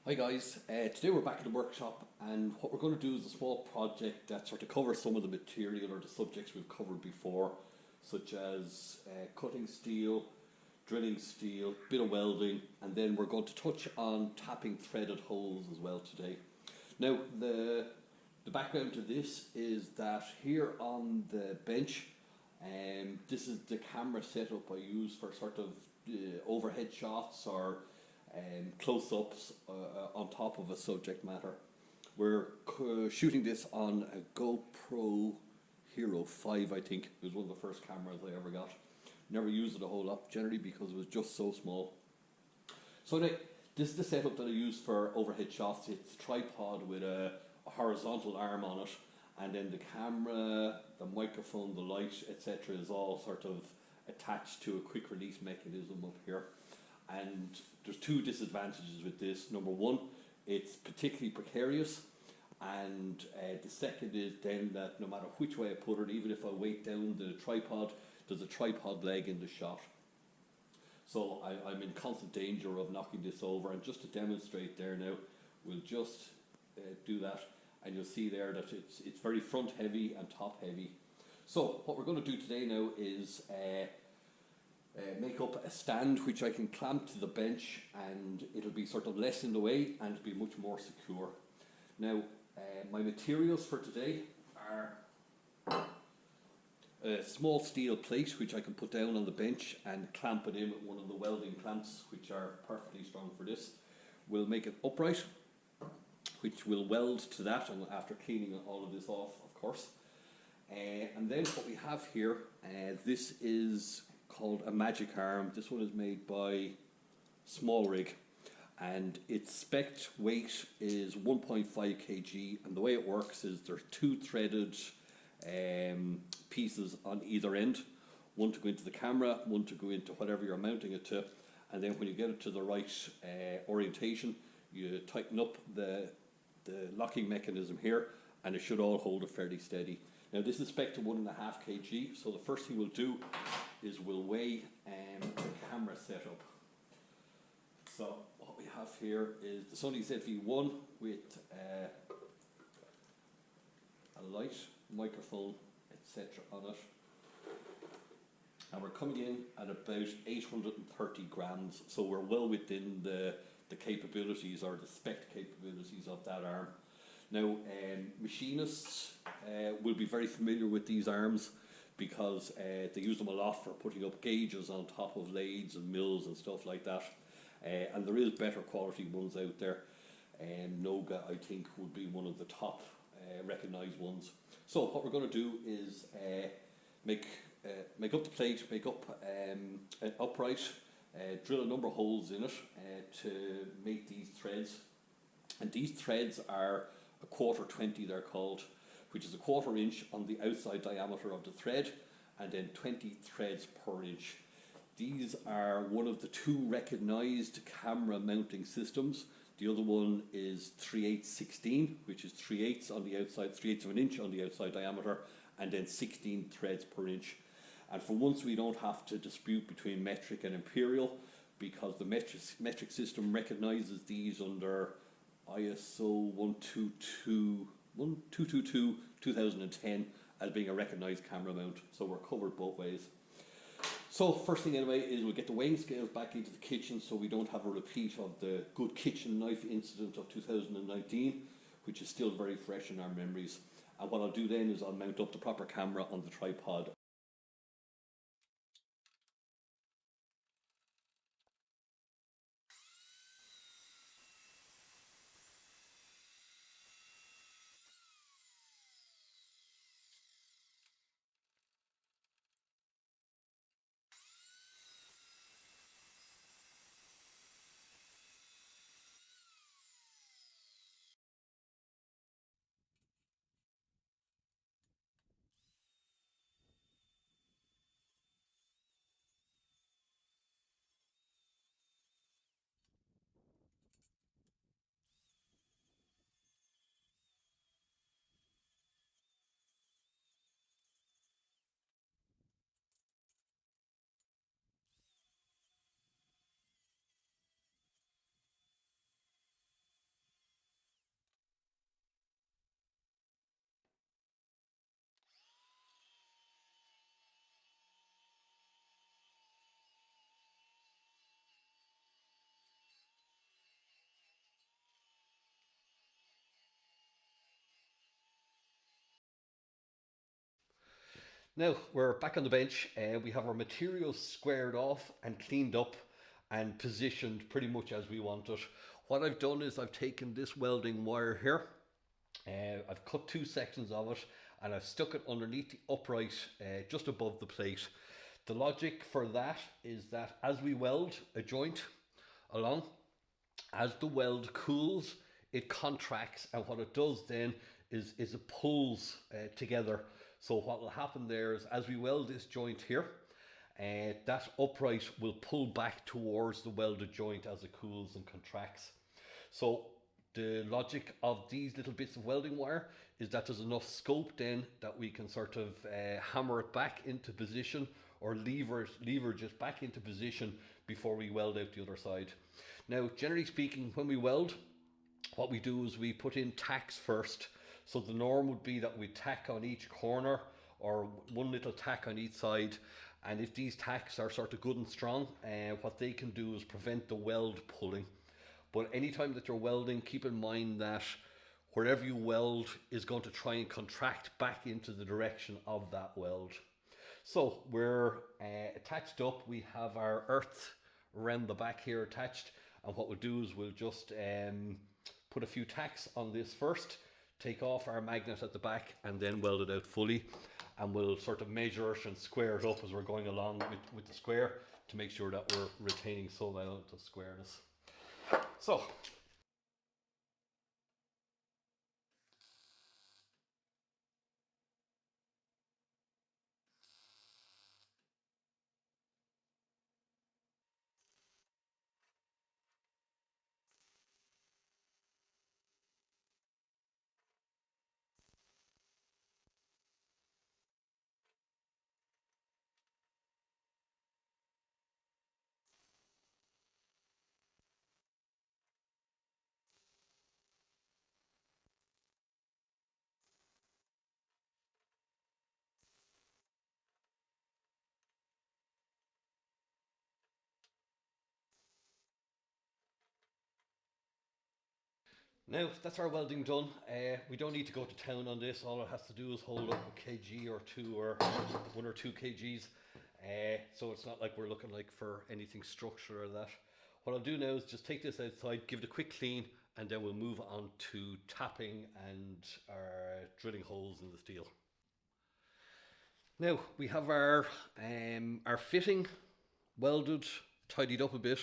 Hi guys, today we're back in the workshop and what we're going to do is a small project that sort of covers some of the material or the subjects we've covered before, such as cutting steel, drilling steel, bit of welding, and then we're going to touch on tapping threaded holes as well today. Now the background to this is that here on the bench, this is the camera setup I use for sort of overhead shots or close-ups on top of a subject matter. We're shooting this on a GoPro Hero 5, I think. It was one of the first cameras I ever got. Never used it a whole lot, generally because it was just so small. So this is the setup that I use for overhead shots. It's a tripod with a horizontal arm on it, and then the camera, the microphone, the light, etc. is all sort of attached to a quick release mechanism up here. And there's two disadvantages with this. Number one, it's particularly precarious, and the second is then that no matter which way I put it, even if I weight down the tripod, there's a tripod leg in the shot. So I'm in constant danger of knocking this over, and just to demonstrate there now, we'll just do that, and you'll see there that it's very front heavy and top heavy. So what we're going to do today now is make up a stand which I can clamp to the bench, and it'll be sort of less in the way and it'll be much more secure. Now my materials for today are a small steel plate which I can put down on the bench and clamp it in with one of the welding clamps, which are perfectly strong for this. We'll make it upright, which will weld to that, and after cleaning all of this off, of course. And then what we have here, this is called a magic arm. This one is made by Small Rig, and its spec weight is 1.5 kg, and the way it works is there's two threaded pieces on either end, one to go into the camera, one to go into whatever you're mounting it to, and then when you get it to the right orientation, you tighten up the locking mechanism here, and it should all hold it fairly steady. Now this is spec to 1.5 kg, so the first thing we'll do is we'll weigh the camera setup. So what we have here is the Sony ZV-1 with a light, microphone, etc. on it. And we're coming in at about 830 grams, so we're well within the capabilities or the spec capabilities of that arm. Now machinists will be very familiar with these arms because they use them a lot for putting up gauges on top of lathes and mills and stuff like that. And there is better quality ones out there. Noga, I think, would be one of the top recognised ones. So what we're going to do is make up the plate, make up an upright, drill a number of holes in it to make these threads. And these threads are a 1/4 they're called, which is a 1/4 inch on the outside diameter of the thread, and then 20 threads per inch. These are one of the two recognised camera mounting systems. The other one is 3/8/16, which is 3/8 on the outside, 3/8 of an inch on the outside diameter, and then 16 threads per inch. And for once, we don't have to dispute between metric and imperial, because the metric system recognises these under ISO 122/2010 as being a recognised camera mount, so we're covered both ways. So first thing anyway is we'll get the weighing scales back into the kitchen so we don't have a repeat of the good kitchen knife incident of 2019, which is still very fresh in our memories. And what I'll do then is I'll mount up the proper camera on the tripod. Now we're back on the bench. We have our materials squared off and cleaned up and positioned pretty much as we want it. What I've done is I've taken this welding wire here. I've cut two sections of it and I've stuck it underneath the upright just above the plate. The logic for that is that as we weld a joint along, as the weld cools, it contracts, and what it does then is it pulls together. So what will happen there is as we weld this joint here, that upright will pull back towards the welded joint as it cools and contracts. So the logic of these little bits of welding wire is that there's enough scope then that we can sort of hammer it back into position or leverage it back into position before we weld out the other side. Now, generally speaking, when we weld, what we do is we put in tacks first. So the norm would be that we tack on each corner or one little tack on each side. And if these tacks are sort of good and strong, what they can do is prevent the weld pulling. But anytime that you're welding, keep in mind that wherever you weld is going to try and contract back into the direction of that weld. So we're attached up. We have our earth around the back here attached. And what we'll do is we'll just put a few tacks on this first, take off our magnet at the back and then weld it out fully. And we'll sort of measure it and square it up as we're going along with the square to make sure that we're retaining some element of squareness. So, now that's our welding done. We don't need to go to town on this. All it has to do is hold up a kg or two or 1 or 2 kgs. So it's not like we're looking like for anything structural or that. What I'll do now is just take this outside, give it a quick clean, and then we'll move on to tapping and drilling holes in the steel. Now we have our fitting welded, tidied up a bit.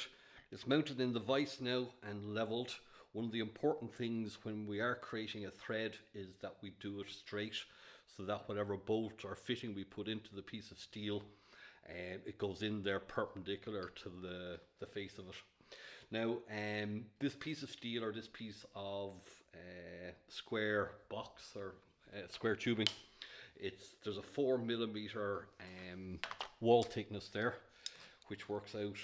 It's mounted in the vise now and leveled. One of the important things when we are creating a thread is that we do it straight so that whatever bolt or fitting we put into the piece of steel, it goes in there perpendicular to the face of it. Now, this piece of steel or this piece of square box or square tubing, there's a 4mm wall thickness there, which works out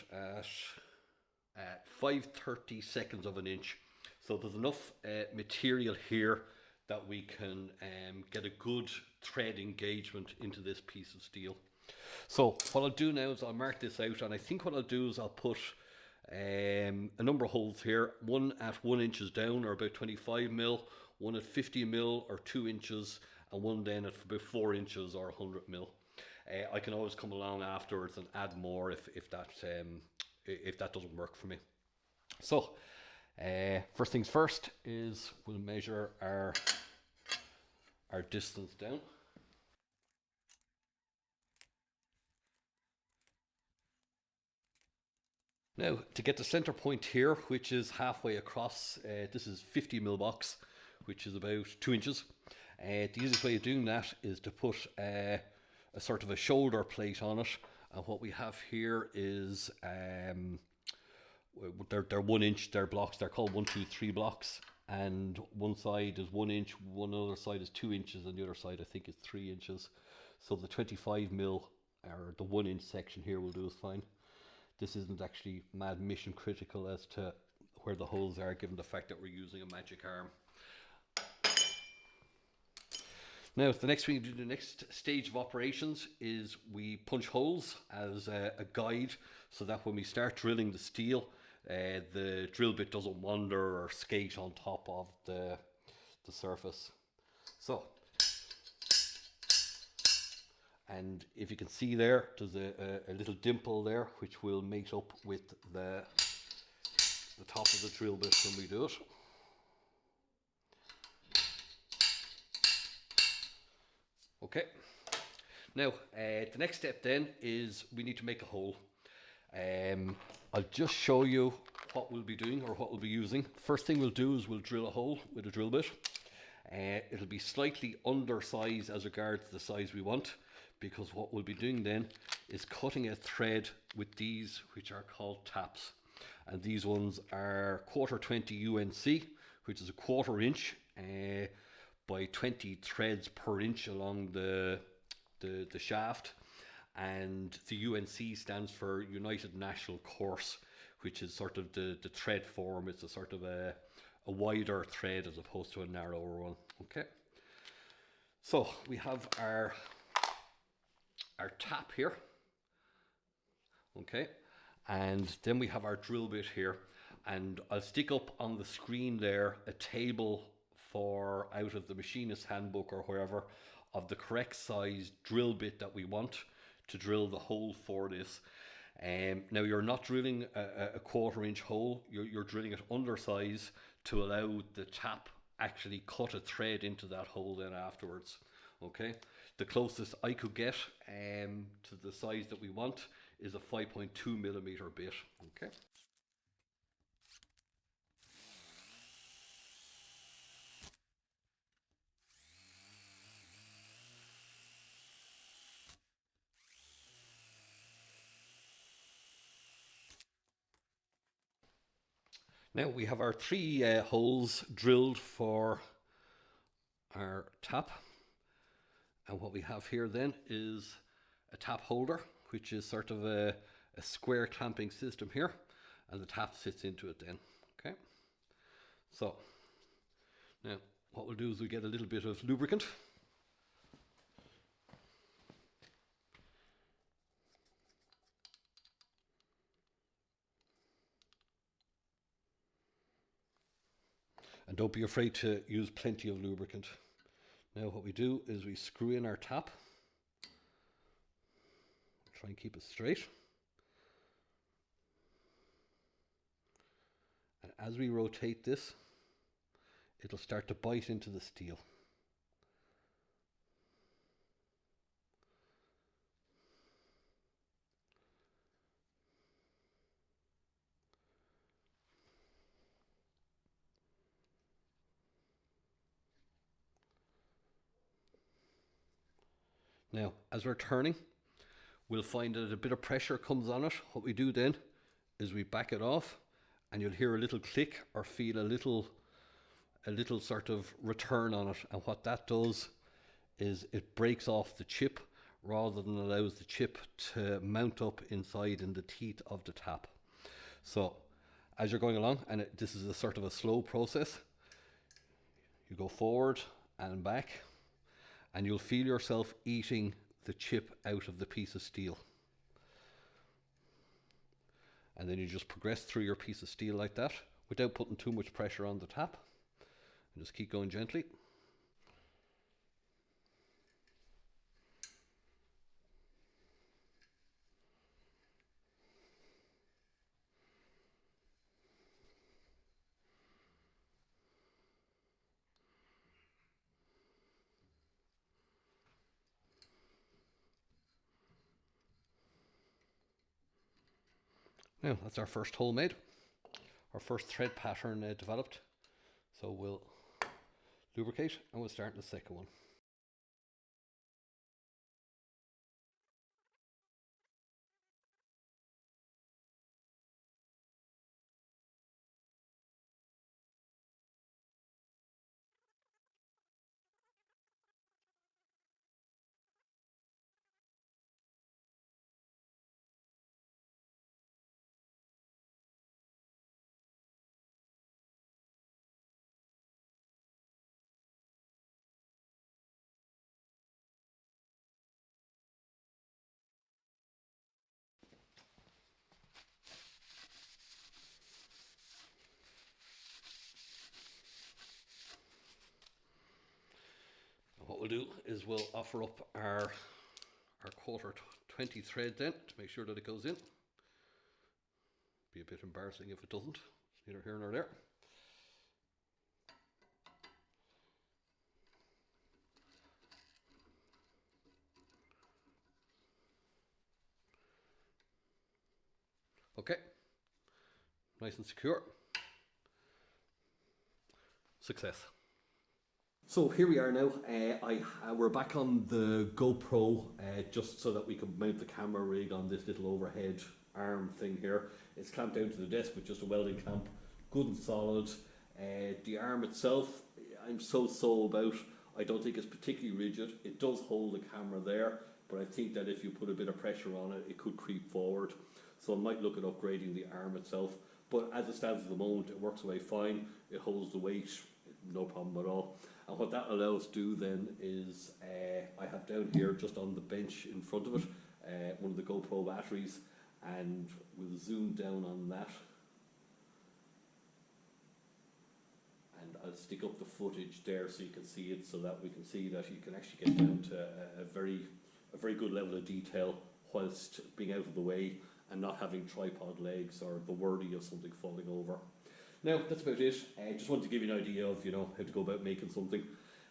at 5/32 of an inch. So there's enough material here that we can get a good thread engagement into this piece of steel. So what I'll do now is I'll mark this out, and I think what I'll do is I'll put a number of holes here, one at 1 inches down or about 25mm, one at 50mm or 2 inches, and one then at about 4 inches or 100mm. I can always come along afterwards and add more if that doesn't work for me. So first things first is we'll measure our distance down. Now to get the center point here, which is halfway across, this is 50mm box, which is about 2 inches. The easiest way of doing that is to put a sort of a shoulder plate on it, and what we have here is they're 1 inch, they're blocks, they're called 1, 2, 3 blocks, and one side is 1 inch, one other side is 2 inches, and the other side I think is 3 inches. So the 25mm or the 1 inch section here will do us fine. This isn't actually mad mission critical as to where the holes are, given the fact that we're using a magic arm. Now, the next thing we do, the next stage of operations is we punch holes as a guide, so that when we start drilling the steel, the drill bit doesn't wander or skate on top of the surface. So, And if you can see there, there's a little dimple there which will mate up with the top of the drill bit when we do it. Okay. Now, the next step then is we need to make a hole. I'll just show you what we'll be doing or what we'll be using. First thing we'll do is we'll drill a hole with a drill bit. It'll be slightly undersized as regards the size we want, because what we'll be doing then is cutting a thread with these, which are called taps. And these ones are 1/4 UNC, which is a 1/4 inch by 20 threads per inch along the shaft. And the UNC stands for United National Course, which is sort of the thread form. It's a sort of a wider thread as opposed to a narrower one. Okay, so we have our tap here. Okay, and then we have our drill bit here, and I'll stick up on the screen there a table for out of the machinist handbook or wherever of the correct size drill bit that we want to drill the hole for this. Now you're not drilling a 1/4 inch hole, you're drilling it undersize to allow the tap actually cut a thread into that hole then afterwards. Okay, the closest I could get to the size that we want is a 5.2 millimeter bit. Okay. Now we have our 3 holes drilled for our tap, and what we have here then is a tap holder, which is sort of a square clamping system here, and the tap sits into it then. Okay, so now what we'll do is we get a little bit of lubricant. And don't be afraid to use plenty of lubricant. Now what we do is we screw in our tap. Try and keep it straight. And as we rotate this, it'll start to bite into the steel. Now, as we're turning, we'll find that a bit of pressure comes on it. What we do then is we back it off, and you'll hear a little click or feel a little sort of return on it. And what that does is it breaks off the chip rather than allows the chip to mount up inside in the teeth of the tap. So as you're going along, and this is a sort of a slow process, you go forward and back, and you'll feel yourself eating the chip out of the piece of steel. And then you just progress through your piece of steel like that without putting too much pressure on the tap. And just keep going gently. Now that's our first hole made, our first thread pattern developed. So we'll lubricate and we'll start the second one. What we'll do is we'll offer up our our quarter 20 thread then to make sure that it goes in. Be a bit embarrassing if it doesn't. It's neither here nor there. Okay, nice and secure. Success. So here we are now. We're back on the GoPro just so that we can mount the camera rig on this little overhead arm thing here. It's clamped down to the desk with just a welding clamp, good and solid. The arm itself, I'm so about. I don't think it's particularly rigid. It does hold the camera there, but I think that if you put a bit of pressure on it, it could creep forward. So I might look at upgrading the arm itself. But as it stands at the moment, it works away fine. It holds the weight, no problem at all. And what that allows to do then is, I have down here just on the bench in front of it, one of the GoPro batteries, and we'll zoom down on that. And I'll stick up the footage there so you can see it, so that we can see that you can actually get down to a very good level of detail whilst being out of the way and not having tripod legs or the worry of something falling over. Now, that's about it. I just wanted to give you an idea of, how to go about making something.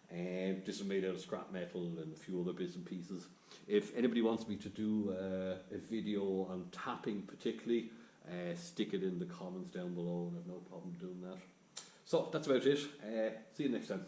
This is made out of scrap metal and a few other bits and pieces. If anybody wants me to do a video on tapping particularly, stick it in the comments down below, and I have no problem doing that. So, that's about it. See you next time.